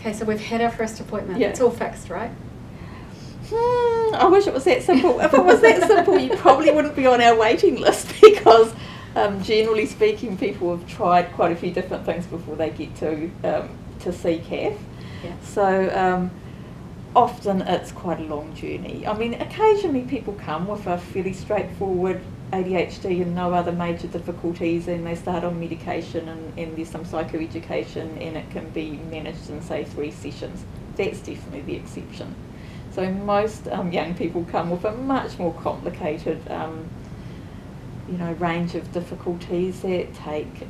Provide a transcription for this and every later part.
Okay, so we've had our first appointment. Yeah. It's all fixed, right? I wish it was that simple. If it was that simple, you probably wouldn't be on our waiting list, because generally speaking, people have tried quite a few different things before they get to see CAF. Yeah. So often it's quite a long journey. I mean, occasionally people come with a fairly straightforward ADHD and no other major difficulties, and they start on medication and there's some psychoeducation and it can be managed in, say, 3 sessions. That's definitely the exception. So most young people come with a much more complicated range of difficulties that take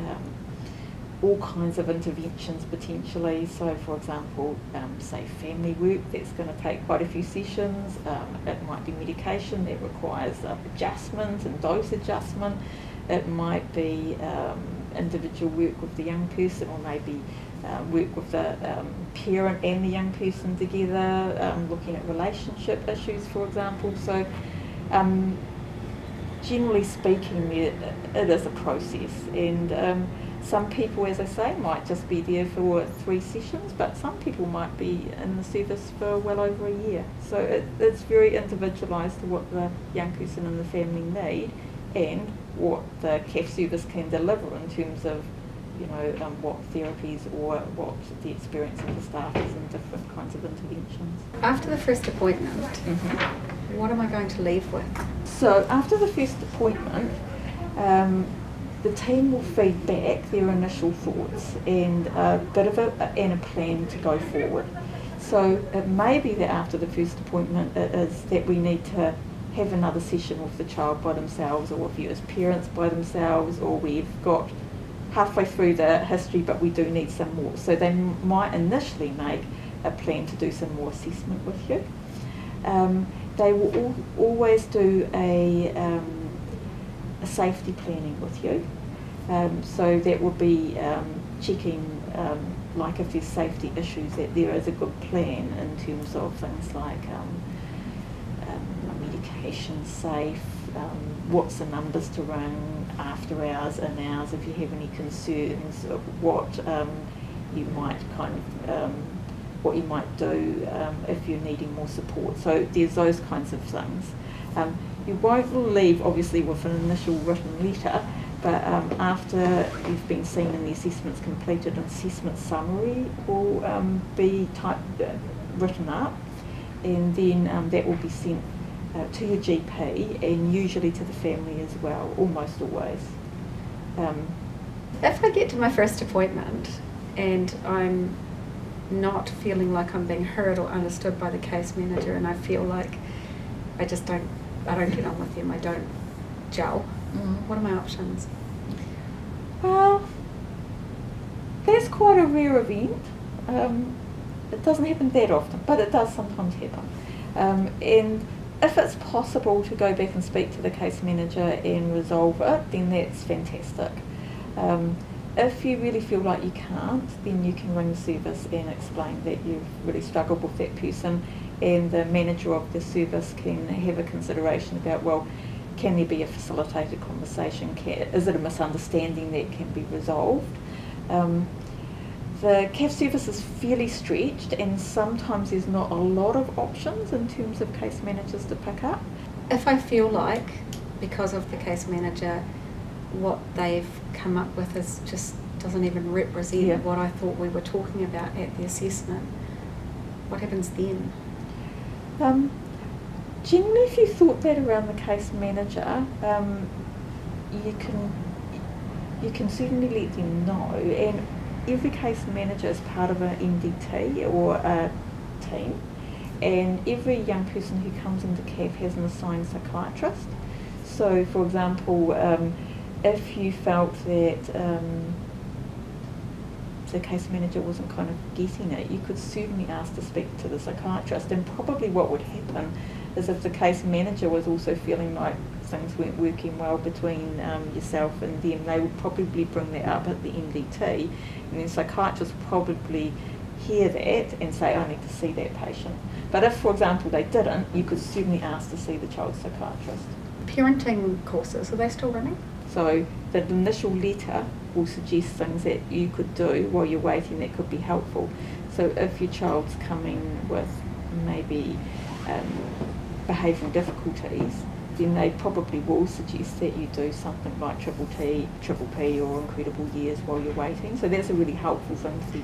all kinds of interventions potentially. So for example, say family work, that's going to take quite a few sessions. It might be medication that requires adjustment and dose adjustment. It might be individual work with the young person, or maybe work with the parent and the young person together, looking at relationship issues, for example. So generally speaking, it is a process, and some people, as I say, might just be there for 3 sessions, but some people might be in the service for well over a year. So it's very individualised to what the young person and the family need and what the CAF service can deliver in terms of what therapies or what the experience of the staff is in different kinds of interventions. After the first appointment, what am I going to leave with? So after the first appointment, the team will feed back their initial thoughts and a bit of a plan to go forward. So it may be that after the first appointment it is that we need to have another session with the child by themselves, or with you as parents by themselves, or we've got halfway through the history but we do need some more. So they might initially make a plan to do some more assessment with you. They will always do a safety planning with you. So that will be checking like if there's safety issues, that there is a good plan in terms of things like medication safe, what's the numbers to ring after hours, in hours, if you have any concerns, what you might what you might do if you're needing more support. So there's those kinds of things. You won't leave obviously with an initial written letter, but after you've been seen and the assessment's completed, an assessment summary will be written up, and then that will be sent to your GP and usually to the family as well, almost always. If I get to my first appointment and I'm not feeling like I'm being heard or understood by the case manager, and I feel like I don't get on with them, I don't gel, what are my options? Well, that's quite a rare event. It doesn't happen that often, but it does sometimes happen. And if it's possible to go back and speak to the case manager and resolve it, then that's fantastic. If you really feel like you can't, then you can ring the service and explain that you've really struggled with that person, and the manager of the service can have a consideration about, well, can there be a facilitated conversation? Is it a misunderstanding that can be resolved? The CAF service is fairly stretched, and sometimes there's not a lot of options in terms of case managers to pick up. If I feel like, because of the case manager, what they've come up with doesn't even represent what I thought we were talking about at the assessment, what happens then? Generally, if you thought that around the case manager, you can certainly let them know, and every case manager is part of an MDT or a team, and every young person who comes into CAF has an assigned psychiatrist. So, for example, if you felt that the case manager wasn't kind of getting it, you could certainly ask to speak to the psychiatrist, and probably what would happen is if the case manager was also feeling like things weren't working well between yourself and them, they would probably bring that up at the MDT, and then psychiatrists would probably hear that and say, I need to see that patient. But if, for example, they didn't, you could certainly ask to see the child psychiatrist. Parenting courses, are they still running? So the initial letter will suggest things that you could do while you're waiting that could be helpful. So if your child's coming with maybe behavioural difficulties, then they probably will suggest that you do something like Triple P or Incredible Years while you're waiting. So that's a really helpful thing for you